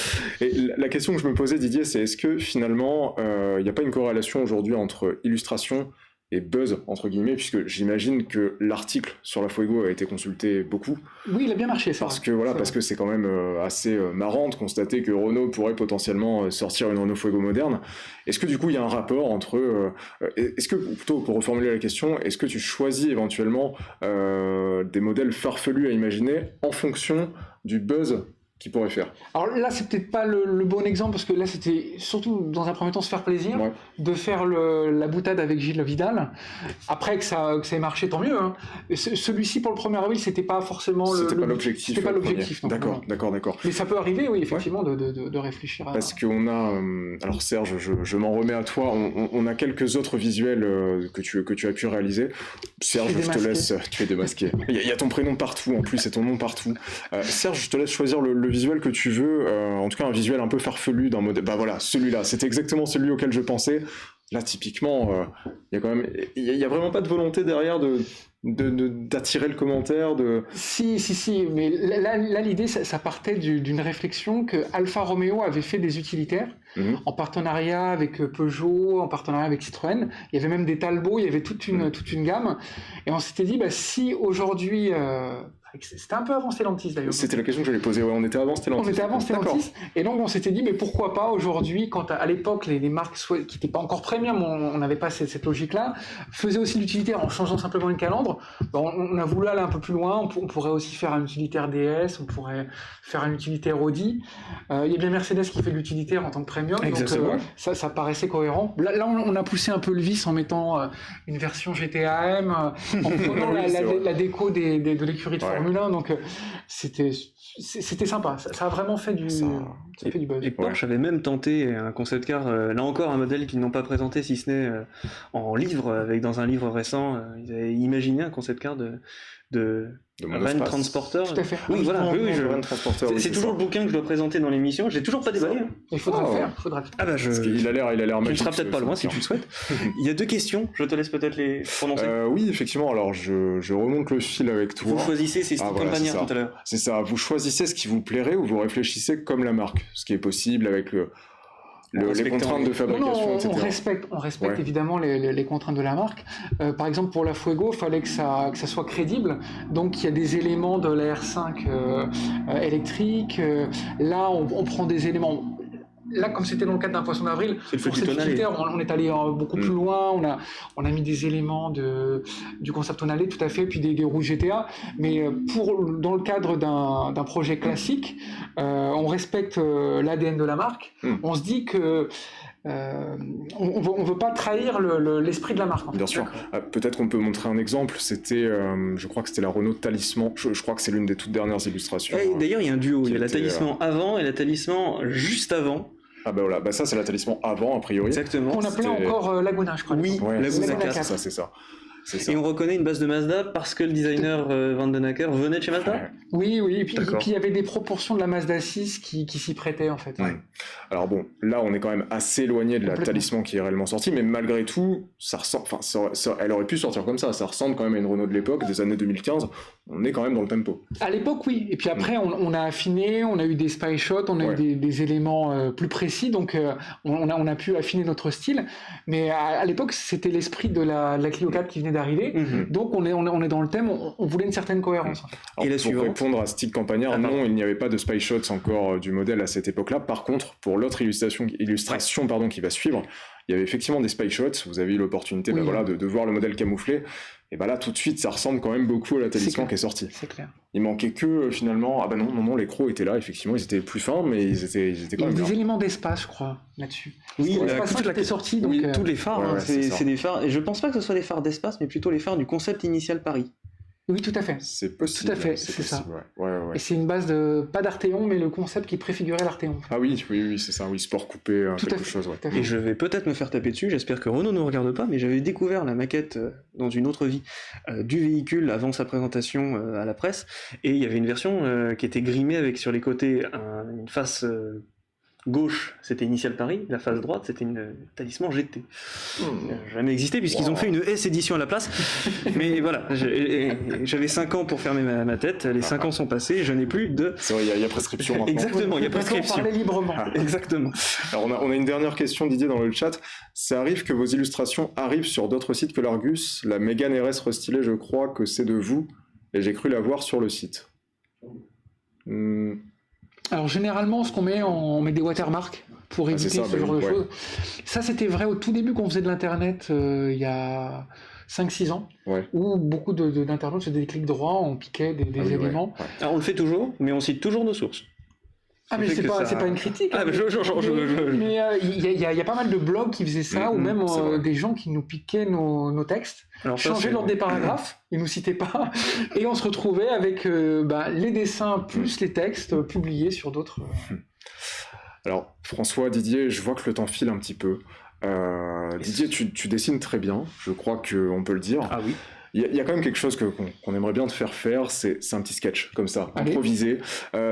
S3: Et la question que je me posais, Didier, c'est est-ce que finalement, il n'y a pas une corrélation aujourd'hui entre illustration et buzz, entre guillemets, puisque j'imagine que l'article sur la Fuego a été consulté beaucoup.
S2: Oui, il a bien marché, ça.
S3: Parce que c'est quand même assez marrant de constater que Renault pourrait potentiellement sortir une Renault Fuego moderne. Est-ce que du coup, il y a un rapport entre... est-ce que, plutôt pour reformuler la question, est-ce que tu choisis éventuellement des modèles farfelus à imaginer en fonction du buzz qu'il pourrait faire? Alors
S2: là, c'est peut-être pas le bon exemple, parce que là, c'était surtout, dans un premier temps, se faire plaisir, de faire la boutade avec Gilles Vidal. Après, que ça ait marché, tant mieux. Hein. Celui-ci, pour le 1er avril, c'était pas forcément
S3: l'objectif.
S2: C'était pas l'objectif.
S3: D'accord.
S2: Mais ça peut arriver, oui, effectivement, de réfléchir à...
S3: Parce qu'on a... alors Serge, je m'en remets à toi. On a quelques autres visuels que tu as pu réaliser. Serge, je te laisse... Tu es démasqué. Il y a ton prénom partout, en plus, et ton nom partout. Serge, je te laisse choisir le visuel que tu veux, en tout cas un visuel un peu farfelu d'un modèle. Bah voilà, celui-là, c'était exactement celui auquel je pensais. Là, typiquement, il y a quand même, il y a vraiment pas de volonté derrière d'attirer le commentaire.
S2: Si, mais là l'idée, ça partait d'une réflexion que Alfa Romeo avait fait des utilitaires en partenariat avec Peugeot, en partenariat avec Citroën. Il y avait même des Talbot, il y avait toute une gamme. Et on s'était dit, si aujourd'hui... C'était un peu avant Stellantis d'ailleurs.
S3: C'était la question que j'allais poser, on était avant Stellantis.
S2: On était avant Stellantis, et donc on s'était dit, mais pourquoi pas aujourd'hui, quand à l'époque les marques qui n'étaient pas encore premium, on n'avait pas cette logique-là, faisaient aussi l'utilitaire en changeant simplement une calandre. On a voulu aller un peu plus loin, on pourrait aussi faire un utilitaire DS, on pourrait faire un utilitaire Audi. Il y a bien Mercedes qui fait de l'utilitaire en tant que premium, donc ça paraissait cohérent. Là on a poussé un peu le vice en mettant une version GTAM, en prenant la déco de l'écurie de Formule Formule 1, donc c'était sympa. Ça a vraiment fait du buzz.
S1: Et Porsche avait même tenté un concept car, là encore un modèle qu'ils n'ont pas présenté, si ce n'est en livre, dans un livre récent. Ils avaient imaginé un concept car de Van Transporter.
S2: Tout à fait.
S1: Oui, voilà.
S3: Van Transporter.
S1: C'est toujours le bouquin que je dois présenter dans l'émission. Je l'ai toujours pas déballé.
S2: Il faudra le faire.
S1: Ah bah
S3: il a l'air magique.
S1: Tu ne seras peut-être pas loin si tu le souhaites. Il y a 2 questions. Je te laisse peut-être les prononcer.
S3: Oui, effectivement. Alors je remonte le fil avec toi.
S1: Vous choisissez, c'est Campagnard tout à l'heure.
S3: C'est ça. Vous choisissez ce qui vous plairait ou vous réfléchissez comme la marque, ce qui est possible avec les contraintes de fabrication, etc.
S2: On respecte évidemment les contraintes de la marque. Par exemple, pour la Fuego, il fallait que ça soit crédible. Donc, il y a des éléments de la R5 électrique. Là, on prend des éléments... Là, comme c'était dans le cadre d'un poisson d'avril, pour cette critère, on est allé beaucoup plus loin. On a mis des éléments du concept tonalé, tout à fait, puis des roues GTA. Mais dans le cadre d'un projet classique, on respecte l'ADN de la marque. On se dit que on veut pas trahir l'esprit de la marque. En fait.
S3: Bien sûr. Peut-être qu'on peut montrer un exemple. C'était, je crois que c'était la Renault Talisman. Je crois que c'est l'une des toutes dernières illustrations.
S1: D'ailleurs, il y a un duo. Il y a la Talisman avant et la Talisman juste avant.
S3: Ah bah voilà, ça c'est la Talisman avant a priori.
S1: Exactement.
S2: On appelait encore Laguna, je crois.
S1: Oui,
S3: Laguna 4, c'est ça.
S1: Et on reconnaît une base de Mazda parce que le designer Van den Acker venait de chez Mazda.
S2: Oui, et puis il y avait des proportions de la Mazda 6 qui s'y prêtaient en fait.
S3: Ouais. Alors bon, là on est quand même assez éloigné de la Talisman qui est réellement sortie, mais malgré tout, ça ressemble, elle aurait pu sortir comme ça ressemble quand même à une Renault de l'époque, des années 2015, on est quand même dans le tempo.
S2: À l'époque oui, et puis après on a affiné, on a eu des spy shots, on a eu des éléments plus précis, donc on a pu affiner notre style, mais à l'époque c'était l'esprit de la Clio 4 qui venait d'arriver, donc on est dans le thème, on voulait une certaine cohérence. En fait.
S3: Alors, pour répondre à Stick Campagnard, non, il n'y avait pas de spy shots encore du modèle à cette époque-là. Par contre, pour l'autre illustration qui va suivre, il y avait effectivement des spy shots. Vous avez eu l'opportunité de voir le modèle camouflé. Et bah là, tout de suite, ça ressemble quand même beaucoup à la Talisman qui est sortie.
S2: C'est clair.
S3: Il manquait que finalement, non, les crocs étaient là. Effectivement, ils étaient plus fins, mais ils étaient quand même.
S2: Il y a des éléments d'espace, je crois, là-dessus.
S1: Oui,
S2: toute la sortie. Donc,
S1: tous les phares, c'est des phares. Et je pense pas que ce soit des phares d'espace, mais plutôt les phares du concept initial Paris.
S2: Oui, tout à fait.
S3: C'est possible.
S2: Tout à fait, c'est ça. Ouais. Et c'est une base pas d'Arteon, mais le concept qui préfigurait l'Arteon.
S3: Ah oui, c'est ça, sport coupé, quelque chose. Ouais.
S1: Et je vais peut-être me faire taper dessus, j'espère que Renault ne regarde pas, mais j'avais découvert la maquette dans une autre vie du véhicule avant sa présentation à la presse, et il y avait une version qui était grimée avec sur les côtés une face... gauche, c'était Initial Paris, la face droite, c'était une Talisman GT. Jamais existé, puisqu'ils ont fait une S édition à la place. Mais voilà, j'avais 5 ans pour fermer ma tête, les 5 ans sont passés, je n'ai plus de...
S3: C'est vrai, il y a prescription maintenant.
S1: Exactement, il y a prescription.
S2: On parlait librement.
S1: Exactement.
S3: Alors on a une dernière question, Didier, dans le chat. Ça arrive que vos illustrations arrivent sur d'autres sites que l'Argus. La Mégane RS restylée, je crois que c'est de vous, et j'ai cru la voir sur le site.
S2: Alors généralement, ce qu'on met, on met des watermarks pour éviter ce genre de choses. Ça, c'était vrai au tout début quand on faisait de l'internet il y a 5-6 ans, où beaucoup d'internautes faisaient des clics droits, on piquait des éléments.
S1: Alors on le fait toujours, mais on cite toujours nos sources.
S2: Ah mais c'est pas une critique.
S1: Ah,
S2: mais il y a pas mal de blogs qui faisaient ça, ou même des gens qui nous piquaient nos textes, changeaient l'ordre des paragraphes, ils nous citaient pas, et on se retrouvait avec les dessins plus les textes publiés sur d'autres.
S3: Alors François, Didier, je vois que le temps file un petit peu. Didier, tu dessines très bien, je crois qu'on peut le dire.
S1: Ah oui.
S3: Il y a quand même quelque chose qu'on aimerait bien te faire, c'est un petit sketch comme ça, improvisé.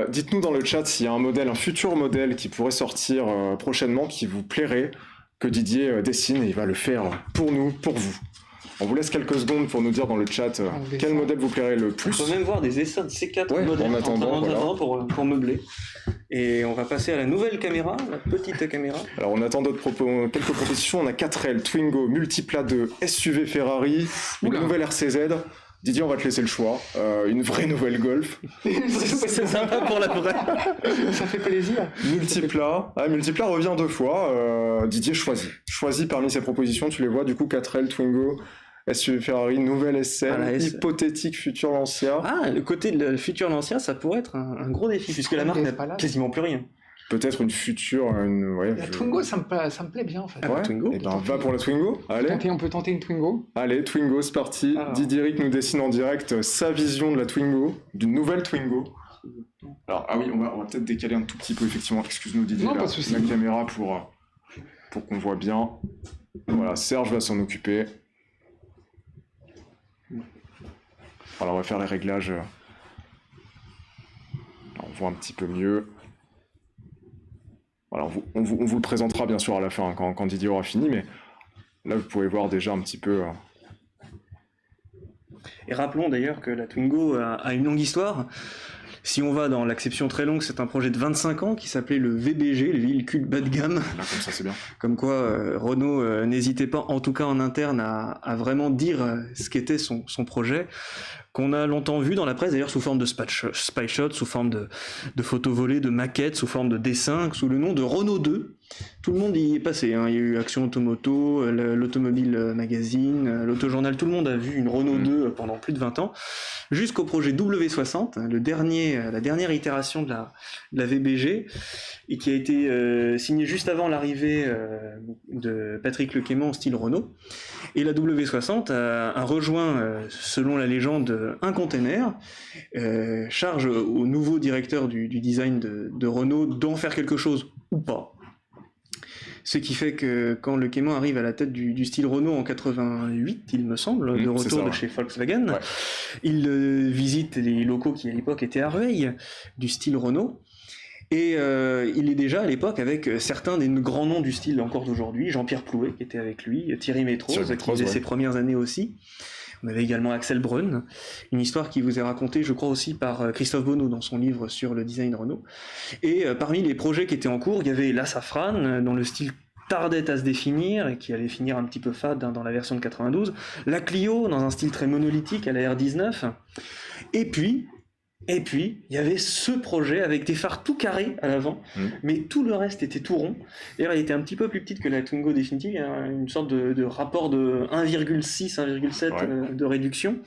S3: Dites-nous dans le chat s'il y a un futur modèle qui pourrait sortir prochainement, qui vous plairait, que Didier dessine, et il va le faire pour nous, pour vous. On vous laisse quelques secondes pour nous dire dans le chat quel modèle vous plairait le plus.
S1: On peut même voir des essais de ces 4 modèles
S3: en attendant,
S1: pour meubler. Et on va passer à la nouvelle caméra, la petite caméra.
S3: Alors on attend quelques propositions. On a 4L, Twingo, Multipla 2, SUV Ferrari, une nouvelle RCZ. Didier, on va te laisser le choix. Une vraie nouvelle Golf.
S1: C'est sympa pour la vraie.
S2: Ça fait plaisir.
S3: Multipla. Multipla revient 2 fois. Didier, choisis parmi ces propositions. Tu les vois du coup, 4L, Twingo, SUV Ferrari, nouvelle SL, hypothétique futur Lancia.
S1: Ah, le côté de futur Lancia, ça pourrait être un gros défi, puisque la marque n'a quasiment plus rien.
S3: peut-être une future...
S2: La Twingo, ça me plaît bien en fait.
S3: Twingo. Va pour la Twingo. Allez.
S2: On peut tenter une Twingo.
S3: Allez, Twingo, c'est parti. Didier Rick nous dessine en direct sa vision de la Twingo, d'une nouvelle Twingo. Alors, on va peut-être décaler un tout petit peu, effectivement. Excuse-nous, Didier.
S2: Non, pas de souci.
S3: La caméra pour qu'on voit bien. Voilà, Serge va s'en occuper. Voilà, on va faire les réglages. On voit un petit peu mieux. Voilà, on vous le présentera bien sûr à la fin, quand Didier aura fini, mais là vous pouvez voir déjà un petit peu...
S1: Et rappelons d'ailleurs que la Twingo a une longue histoire. Si on va dans l'acception très longue, c'est un projet de 25 ans qui s'appelait le VBG, le véhicule bas de gamme.
S3: Là, comme ça, c'est bien.
S1: Comme quoi, Renault n'hésitait pas, en tout cas en interne, à vraiment dire ce qu'était son projet, qu'on a longtemps vu dans la presse, d'ailleurs sous forme de spy shot, sous forme de photos volées, de maquettes, sous forme de dessins, sous le nom de Renault 2. Tout le monde y est passé, hein. Il y a eu Action Automoto, l'Automobile Magazine, l'Autojournal, tout le monde a vu une Renault 2 pendant plus de 20 ans, jusqu'au projet W60, la dernière itération de la VBG, et qui a été signé juste avant l'arrivée de Patrick Lequément au style Renault. Et la W60 a rejoint, selon la légende, un container, charge au nouveau directeur du design de Renault d'en faire quelque chose ou pas. Ce qui fait que quand Lequément arrive à la tête du style Renault en 88, il me semble, de retour de chez Volkswagen, il visite les locaux qui à l'époque étaient à Rueil, du style Renault. Et il est déjà à l'époque avec certains des grands noms du style encore d'aujourd'hui, Jean-Pierre Plouet qui était avec lui, Thierry Métros qui faisait ses premières années aussi. On avait également Axel Brunn, une histoire qui vous est racontée, je crois aussi par Christophe Bonneau dans son livre sur le design Renault. Et parmi les projets qui étaient en cours, il y avait la Safrane, dont le style tardait à se définir et qui allait finir un petit peu fade dans la version de 92, la Clio dans un style très monolithique à la R19, et puis il y avait ce projet avec des phares tout carrés à l'avant, mais tout le reste était tout rond. D'ailleurs, elle était un petit peu plus petite que la Twingo définitive, il y a une sorte de rapport de 1,6, 1,7 de réduction.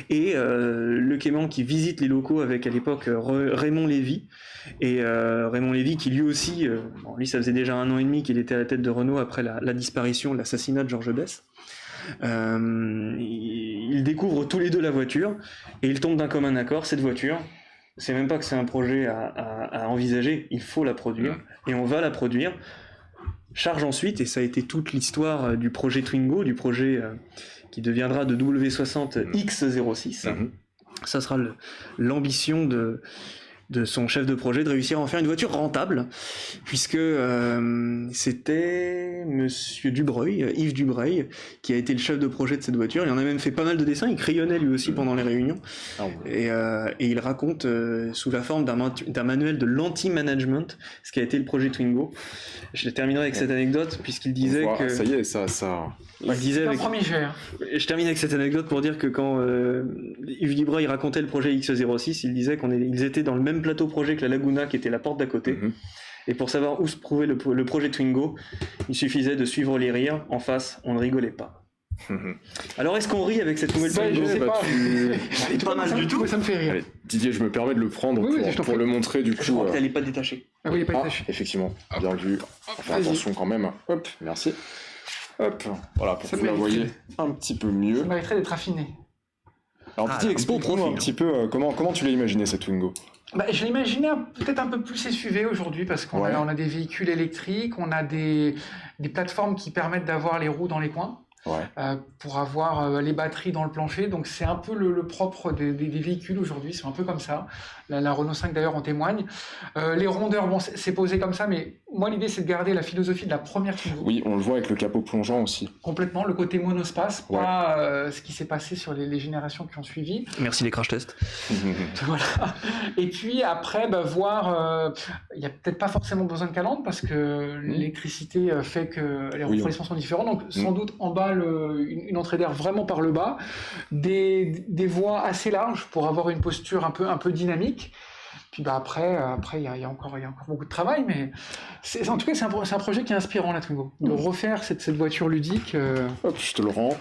S1: Et Lequément qui visite les locaux avec à l'époque Raymond Lévy, et Raymond Lévy qui lui aussi, lui ça faisait déjà 1 an et demi qu'il était à la tête de Renault après la disparition, l'assassinat de Georges Besse. Ils découvrent tous les deux la voiture et ils tombent d'un commun accord. Cette voiture, c'est même pas que c'est un projet à envisager, il faut la produire et on va la produire. Charge ensuite, et ça a été toute l'histoire du projet Twingo, du projet qui deviendra de W60 X06. Ça sera l'ambition de son chef de projet de réussir à en faire une voiture rentable, puisque c'était monsieur Dubreuil, Yves Dubreuil, qui a été le chef de projet de cette voiture. Il en a même fait pas mal de dessins, il crayonnait lui aussi pendant les réunions, et il raconte sous la forme d'un manuel de l'anti-management ce qui a été le projet Twingo. Je terminerai avec cette anecdote, puisqu'il disait que...
S3: Ça y est, ça...
S2: Il disait avec... premier jet.
S1: Je termine avec cette anecdote pour dire que quand Yves Dubreuil racontait le projet X06, il disait qu'ils étaient dans le même plateau projet que la Laguna, qui était la porte d'à côté. Et pour savoir où se trouvait le projet Twingo, il suffisait de suivre les rires. En face, on ne rigolait pas. Alors est-ce qu'on rit avec cette nouvelle Twingo?
S2: Je sais pas.
S1: C'est pas mal du tout.
S2: Ça me fait rire.
S3: Allez, Didier, je me permets de le prendre pour le montrer du coup.
S1: Je crois qu'elle n'est pas détachée.
S2: Ah oui, il n'est pas détaché.
S3: Effectivement, bien vu. Faire attention quand même. Hop, merci. Hop, voilà, pour que vous la voyez un petit peu mieux.
S2: Ça mériterait d'être affiné.
S3: Alors Didier, explique-nous un petit peu comment tu l'as imaginé cette Twingo.
S2: Je l'ai imaginé peut-être un peu plus SUV aujourd'hui parce qu'on a des véhicules électriques, on a des plateformes qui permettent d'avoir les roues dans les coins. Pour avoir les batteries dans le plancher, donc c'est un peu le propre des véhicules aujourd'hui, c'est un peu comme ça. La Renault 5 d'ailleurs en témoigne. Les rondeurs, bon, c'est posé comme ça, mais moi l'idée c'est de garder la philosophie de la première Twingo.
S3: Oui, on le voit avec le capot plongeant aussi.
S2: Complètement, le côté monospace, pas ce qui s'est passé sur les générations qui ont suivi.
S1: Merci les crash tests.
S2: Voilà. Et puis après, voir, il n'y a peut-être pas forcément besoin de calandre parce que l'électricité fait que les refroidissements sont différents, donc sans doute en bas une entrée d'air vraiment par le bas, des voies assez larges pour avoir une posture un peu dynamique. Puis après il y a encore beaucoup de travail, mais en tout cas c'est un projet qui est inspirant la Twingo, de refaire cette voiture ludique.
S3: Hop, je te le rends.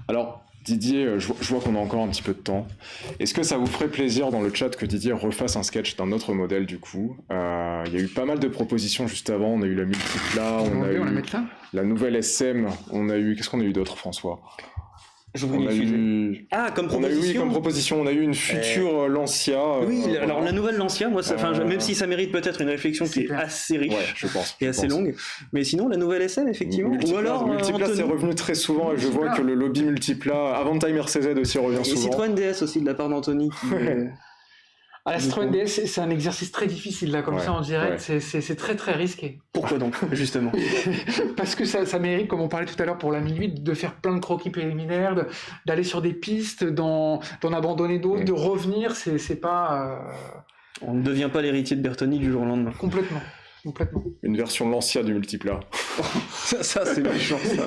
S3: Alors Didier, je vois qu'on a encore un petit peu de temps. Est-ce que ça vous ferait plaisir dans le chat que Didier refasse un sketch d'un autre modèle du coup? Il y a eu pas mal de propositions juste avant. On a eu la Multipla, on a eu la nouvelle SM, on a eu... Qu'est-ce qu'on a eu d'autre, François?
S1: Comme proposition.
S3: On a eu une future Lancia.
S1: Alors la nouvelle Lancia, moi, même si ça mérite peut-être une réflexion qui est assez riche,
S3: je pense,
S1: et assez longue, mais sinon la nouvelle SM effectivement.
S3: Ou alors Multipla, c'est revenu très souvent. Et je vois que le lobby Multipla, Avantime RCZ aussi revient souvent.
S1: Et Citroën DS aussi de la part d'Anthony.
S2: La Citroën DS, c'est un exercice très difficile là, comme ça en direct, c'est très très risqué.
S1: Pourquoi donc, justement?
S2: Parce que ça mérite, comme on parlait tout à l'heure pour la 1008, de faire plein de croquis préliminaires, d'aller sur des pistes, d'en abandonner d'autres, de revenir, c'est pas...
S1: On ne devient pas l'héritier de Bertoni du jour au lendemain.
S2: Complètement.
S3: Une version Lancia du Multipla.
S1: ça c'est méchant ça.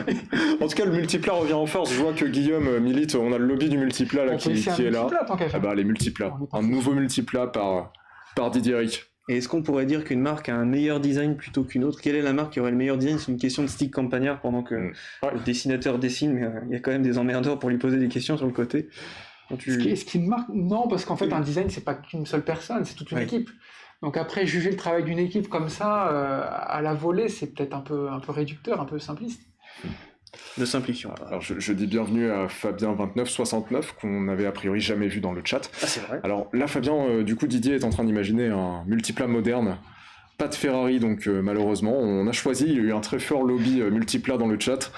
S3: En tout cas, le Multipla revient en force. Je vois que Guillaume milite. On a le lobby du Multipla là, qui est là. Les Multipla. Un nouveau Multipla par Didier Rick.
S1: Et est-ce qu'on pourrait dire qu'une marque a un meilleur design plutôt qu'une autre? Quelle est la marque qui aurait le meilleur design? C'est une question de stick campagnard pendant que le dessinateur dessine, mais il y a quand même des emmerdeurs pour lui poser des questions sur le côté.
S2: Est-ce qu'une marque... Non, parce qu'en fait, un design, c'est pas qu'une seule personne, c'est toute une équipe. Donc après, juger le travail d'une équipe comme ça, à la volée, c'est peut-être un peu réducteur, un peu simpliste.
S1: De simplification.
S3: Alors je dis bienvenue à Fabien2969, qu'on n'avait a priori jamais vu dans le chat.
S1: Ah, c'est vrai.
S3: Alors là, Fabien, du coup, Didier est en train d'imaginer un Multipla moderne. Pas de Ferrari, donc malheureusement, on a choisi. Il y a eu un très fort lobby Multipla dans le chat.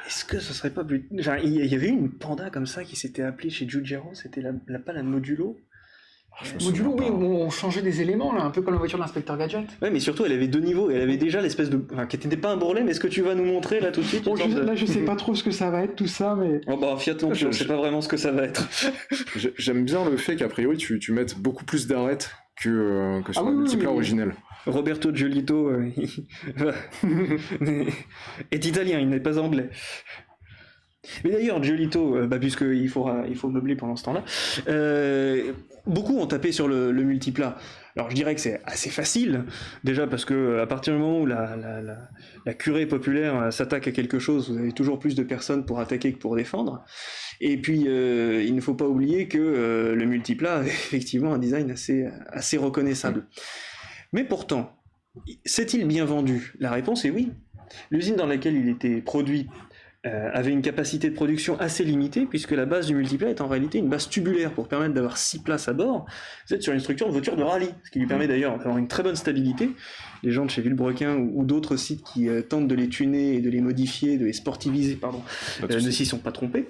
S1: Est-ce que ce serait pas plus... Enfin, il y avait une Panda comme ça qui s'était appelée chez Giugiaro, c'était pas la Modulo?
S2: Modulo, oui, où on changeait des éléments, là, un peu comme la voiture de l'inspecteur Gadget.
S1: Ouais, mais surtout, elle avait 2 niveaux, et elle avait déjà l'espèce de... Enfin, qui n'était pas un bourrelet, mais est-ce que tu vas nous montrer, là, tout de suite?
S2: Là, je sais pas trop ce que ça va être, tout ça, mais...
S1: Fiat non plus, je sais pas vraiment ce que ça va être.
S3: J'aime bien le fait qu'a priori, tu mettes beaucoup plus d'arêtes que sur le Multipla originel.
S1: Roberto Giolito est italien, il n'est pas anglais. Mais d'ailleurs, Giolito, puisqu'il faut meubler pendant ce temps-là, beaucoup ont tapé sur le Multipla. Alors je dirais que c'est assez facile, déjà parce que à partir du moment où la curée populaire s'attaque à quelque chose, vous avez toujours plus de personnes pour attaquer que pour défendre. Et puis il ne faut pas oublier que le Multipla a effectivement un design assez reconnaissable. Mais pourtant, s'est-il bien vendu? La réponse est oui. L'usine dans laquelle il était produit avait une capacité de production assez limitée, puisque la base du Multipla est en réalité une base tubulaire pour permettre d'avoir 6 places à bord. Vous êtes sur une structure de voiture de rallye, ce qui lui permet d'ailleurs d'avoir une très bonne stabilité. Les gens de chez Villebrequin ou d'autres sites qui tentent de les tuner et de les modifier, de les sportiviser, ne s'y sont pas trompés.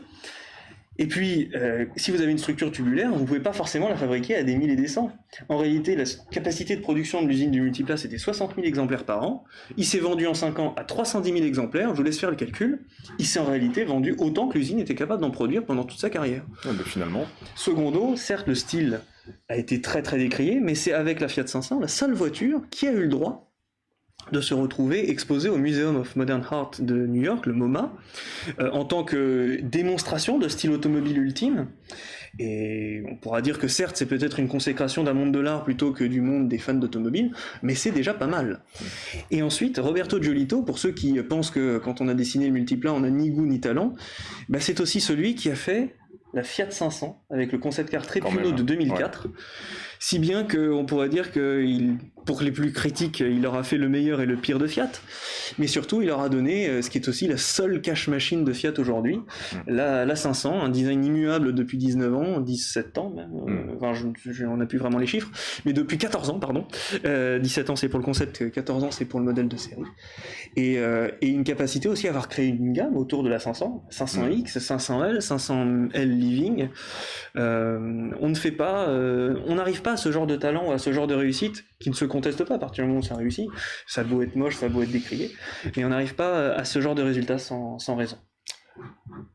S1: Et puis, si vous avez une structure tubulaire, vous ne pouvez pas forcément la fabriquer à des 1000 et des 100. En réalité, la capacité de production de l'usine du Multipla, c'était 60 000 exemplaires par an. Il s'est vendu en 5 ans à 310 000 exemplaires, je vous laisse faire le calcul. Il s'est en réalité vendu autant que l'usine était capable d'en produire pendant toute sa carrière.
S3: Finalement.
S1: Secondo, certes, le style a été très très décrié, mais c'est avec la Fiat 500 la seule voiture qui a eu le droit de se retrouver exposé au Museum of Modern Art de New York, le MoMA, en tant que démonstration de style automobile ultime. Et on pourra dire que certes, c'est peut-être une consécration d'un monde de l'art plutôt que du monde des fans d'automobile, mais c'est déjà pas mal. Et ensuite, Roberto Giolito, pour ceux qui pensent que quand on a dessiné le Multipla, on n'a ni goût ni talent, c'est aussi celui qui a fait la Fiat 500 avec le concept car Trépuno de 2004. Ouais. Si bien qu'on pourrait dire que, pour les plus critiques, il leur a fait le meilleur et le pire de Fiat, mais surtout il leur a donné ce qui est aussi la seule cash machine de Fiat aujourd'hui, la 500, un design immuable depuis 19 ans, 17 ans même, on n'a plus vraiment les chiffres, mais depuis 14 ans, pardon, 17 ans c'est pour le concept, 14 ans c'est pour le modèle de série, et une capacité aussi à avoir créé une gamme autour de la 500, 500X, 500L, 500L Living, on ne fait pas, on n'arrive pas à ce genre de talent ou à ce genre de réussite qui ne se conteste pas à partir du moment où ça réussit, ça a beau être moche, ça a beau être décrié, mais on n'arrive pas à ce genre de résultat sans raison.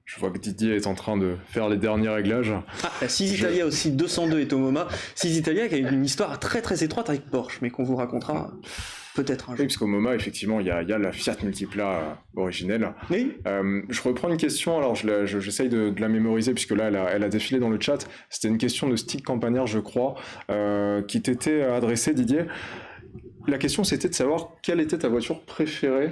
S3: Je vois que Didier est en train de faire les derniers réglages.
S1: La 6 Italia aussi, 202 est au MoMA. 6 Italia qui a une histoire très très étroite avec Porsche, mais qu'on vous racontera peut-être un jour.
S3: Oui, parce qu'au MoMA, effectivement, il y a la Fiat Multipla originelle. Oui. Je reprends une question, alors j'essaye de la mémoriser, puisque là, elle a défilé dans le chat. C'était une question de Stick Campagnard, je crois, qui t'était adressée, Didier. la question c'était de savoir quelle était ta voiture préférée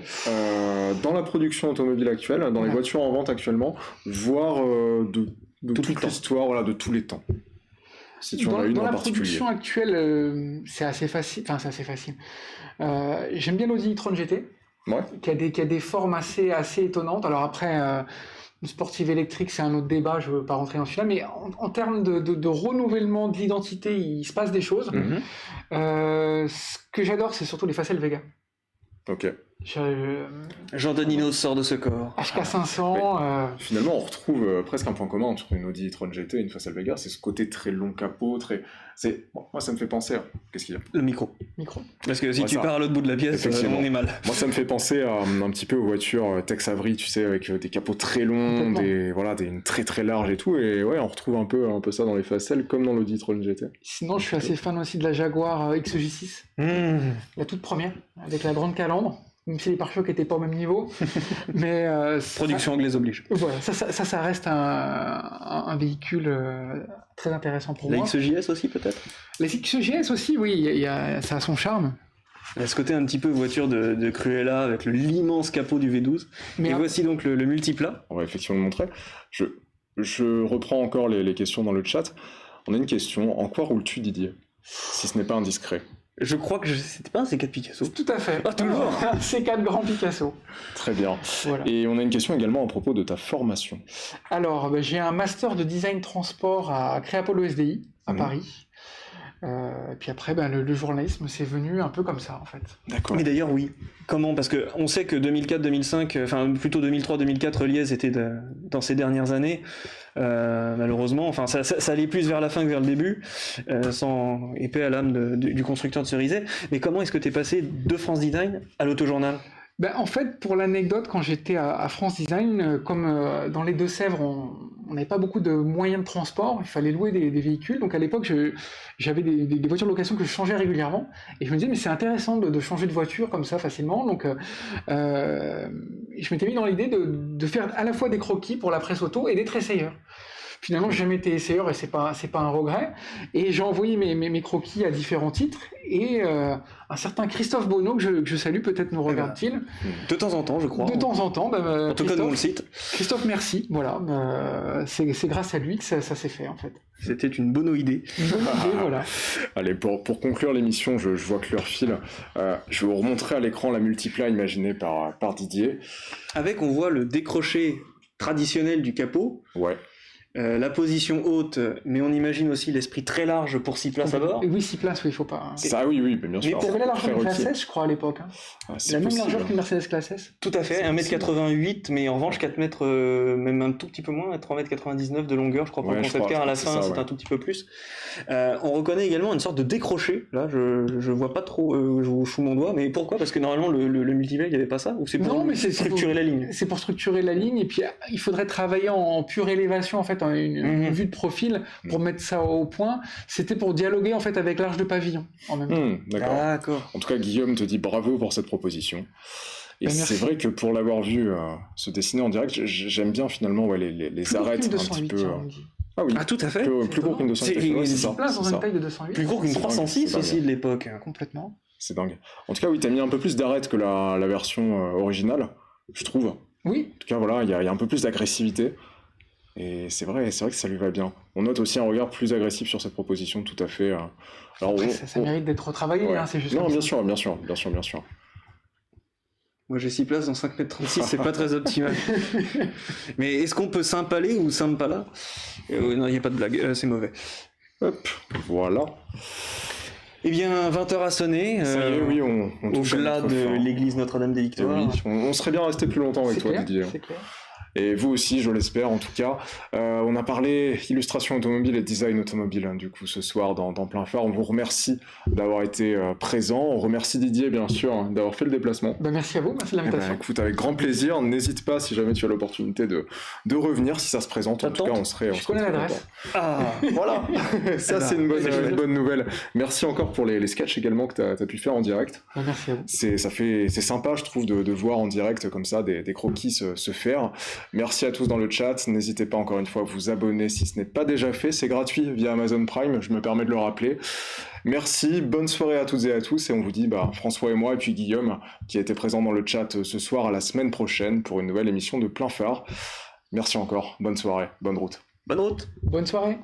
S3: dans la production automobile actuelle, dans les voitures en vente actuellement, voire de toute l'histoire, voilà, de tous les temps. Si tu en as une en particulier. Dans la
S2: production actuelle, c'est assez facile. Enfin, c'est assez facile. J'aime bien l'Audi e-tron GT, qui a des formes assez étonnantes. Alors après, une sportive électrique, c'est un autre débat, je ne veux pas rentrer dans celui-là, mais en termes de renouvellement de l'identité, il se passe des choses. Ce que j'adore, c'est surtout les Facel Vega.
S3: Ok.
S1: Jean-Danino sort de ce corps.
S2: HK500.
S3: Finalement, on retrouve presque un point commun entre une Audi e-tron GT et une Facel Vega, c'est ce côté très long capot, moi ça me fait penser à... Qu'est-ce qu'il y a ?
S1: Le micro. Parce que si tu pars à l'autre bout de la pièce, on est mal.
S3: Moi ça me fait penser à un petit peu aux voitures Tex Avery, tu sais, avec des capots très longs, une très très larges et tout, et on retrouve un peu ça dans les Facel comme dans l'Audi e-tron GT.
S2: Sinon, je suis assez fan aussi de la Jaguar XJ6, la toute première, avec la grande calandre. Même si les pare-chocs n'étaient pas au même niveau. Mais
S1: production anglaise oblige.
S2: Voilà, ça reste un véhicule très intéressant pour moi.
S1: La XJS aussi, peut-être ?
S2: La XJS aussi, oui, ça a son charme.
S1: Il y a ce côté un petit peu voiture de Cruella avec l'immense capot du V12. Et voici donc le multiplat.
S3: On va effectivement le montrer. Je reprends encore les questions dans le chat. On a une question. En quoi roules-tu, Didier ? Si ce n'est pas indiscret.
S1: Je crois que c'était pas un C4 Picasso.
S2: Tout à fait.
S1: Toujours.
S2: Un C4 Grand Picasso.
S3: Très bien.
S2: Voilà.
S3: Et on a une question également à propos de ta formation.
S2: Alors, j'ai un master de design transport à Créapol SDI, à Paris. Puis après, le journalisme, c'est venu un peu comme ça, en fait.
S1: D'accord. Mais d'ailleurs, oui. Comment ? Parce qu'on sait que 2004-2005, enfin plutôt 2003-2004, Liège était dans ces dernières années. Malheureusement, enfin ça allait plus vers la fin que vers le début, sans épée à l'âme du constructeur de Cerizay. Mais comment est-ce que tu es passé de France Design à l'Autojournal ?
S2: En fait, pour l'anecdote, quand j'étais à France Design, comme dans les Deux-Sèvres, on n'avait pas beaucoup de moyens de transport, il fallait louer des véhicules. Donc à l'époque, j'avais des voitures de location que je changeais régulièrement. Et je me disais, mais c'est intéressant de changer de voiture comme ça facilement. Donc je m'étais mis dans l'idée de faire à la fois des croquis pour la presse auto et d'être essayeur. Finalement, j'ai jamais été essayeur et c'est pas un regret. Et j'ai envoyé mes croquis à différents titres. Et un certain Christophe Bonneau, que je salue, peut-être nous regarde-t-il.
S1: De temps en temps, je crois.
S2: De temps en temps.
S1: En tout cas, nous on le cite.
S2: Christophe, merci. Voilà. C'est grâce à lui que ça s'est fait, en fait.
S1: C'était une bonne idée.
S2: Voilà.
S3: Allez, pour conclure l'émission, je vois que l'heure file. Je vais vous remontrer à l'écran la multiplat imaginée par Didier.
S1: Avec, on voit le décroché traditionnel du capot.
S3: Ouais.
S1: La position haute, mais on imagine aussi l'esprit très large pour 6 places à bord.
S2: Oui, 6 places, oui, il faut pas.
S3: Ça, oui, bien sûr.
S2: Mais pour la largeur d'une classe S, je crois, à l'époque. La même largeur qu'une Mercedes classe S.
S1: Tout à fait, 1m88, mais en revanche 4 mètres, même un tout petit peu moins, 3m99 de longueur, je crois, pour le concept car à la fin, c'est un tout petit peu plus. On reconnaît également une sorte de décroché. Là, je vois pas trop, je vous fous mon doigt, mais pourquoi ? Parce que normalement, le multiple, il n'y avait pas ça ? Ou c'est pour structurer la ligne ?
S2: C'est pour structurer la ligne, et puis il faudrait travailler en pure élévation, en fait, une vue de profil pour mettre ça au point. C'était pour dialoguer en fait avec l'arche de pavillon en même temps.
S3: D'accord. En tout cas, Guillaume te dit bravo pour cette proposition. Et c'est vrai que pour l'avoir vu se dessiner en direct, j'aime bien finalement les arêtes un petit peu.
S1: Ah oui, tout à fait.
S3: Plus court qu'une 208.
S2: C'est ça. Place dans une taille de 208.
S1: Plus court qu'une 306 aussi de l'époque.
S2: Complètement.
S3: C'est dingue. En tout cas, oui, t'as mis un peu plus d'arêtes que la version originale, je trouve.
S2: Oui.
S3: En tout cas, voilà, il y a un peu plus d'agressivité. Et c'est vrai que ça lui va bien. On note aussi un regard plus agressif sur cette proposition, tout à fait.
S2: Alors, après, ça mérite d'être retravaillé, c'est juste.
S3: Non, bien sûr.
S1: Moi j'ai 6 places dans 5m36, c'est pas très optimal. Mais est-ce qu'on peut s'impaler ou s'impala ? Non, il n'y a pas de blague, c'est mauvais.
S3: Hop, voilà.
S1: Eh bien, 20h a sonné.
S3: Ça y est, oui, on
S1: au-delà de l'église Notre-Dame des Victoires.
S3: Oui, on serait bien resté plus longtemps avec toi, Didier.
S2: C'est clair.
S3: Et vous aussi, je l'espère, en tout cas. On a parlé illustration automobile et design automobile, du coup, ce soir, dans Plein Phare. On vous remercie d'avoir été présent. On remercie Didier, bien sûr, d'avoir fait le déplacement.
S2: Merci à vous, merci de l'invitation.
S3: Écoute, avec grand plaisir. N'hésite pas, si jamais tu as l'opportunité de revenir, si ça se présente. En tout cas, on serait...
S2: Je connais l'adresse.
S3: Ah, voilà. Ça, c'est une bonne nouvelle. Merci encore pour les sketchs également que tu as pu faire en direct.
S2: Merci à vous.
S3: C'est sympa, je trouve, de voir en direct comme ça des croquis se faire. Merci à tous dans le chat. N'hésitez pas encore une fois à vous abonner si ce n'est pas déjà fait. C'est gratuit via Amazon Prime, je me permets de le rappeler. Merci, bonne soirée à toutes et à tous. Et on vous dit, François et moi, et puis Guillaume, qui a été présent dans le chat ce soir, à la semaine prochaine pour une nouvelle émission de Plein Phare. Merci encore, bonne soirée, bonne route.
S1: Bonne route.
S2: Bonne soirée.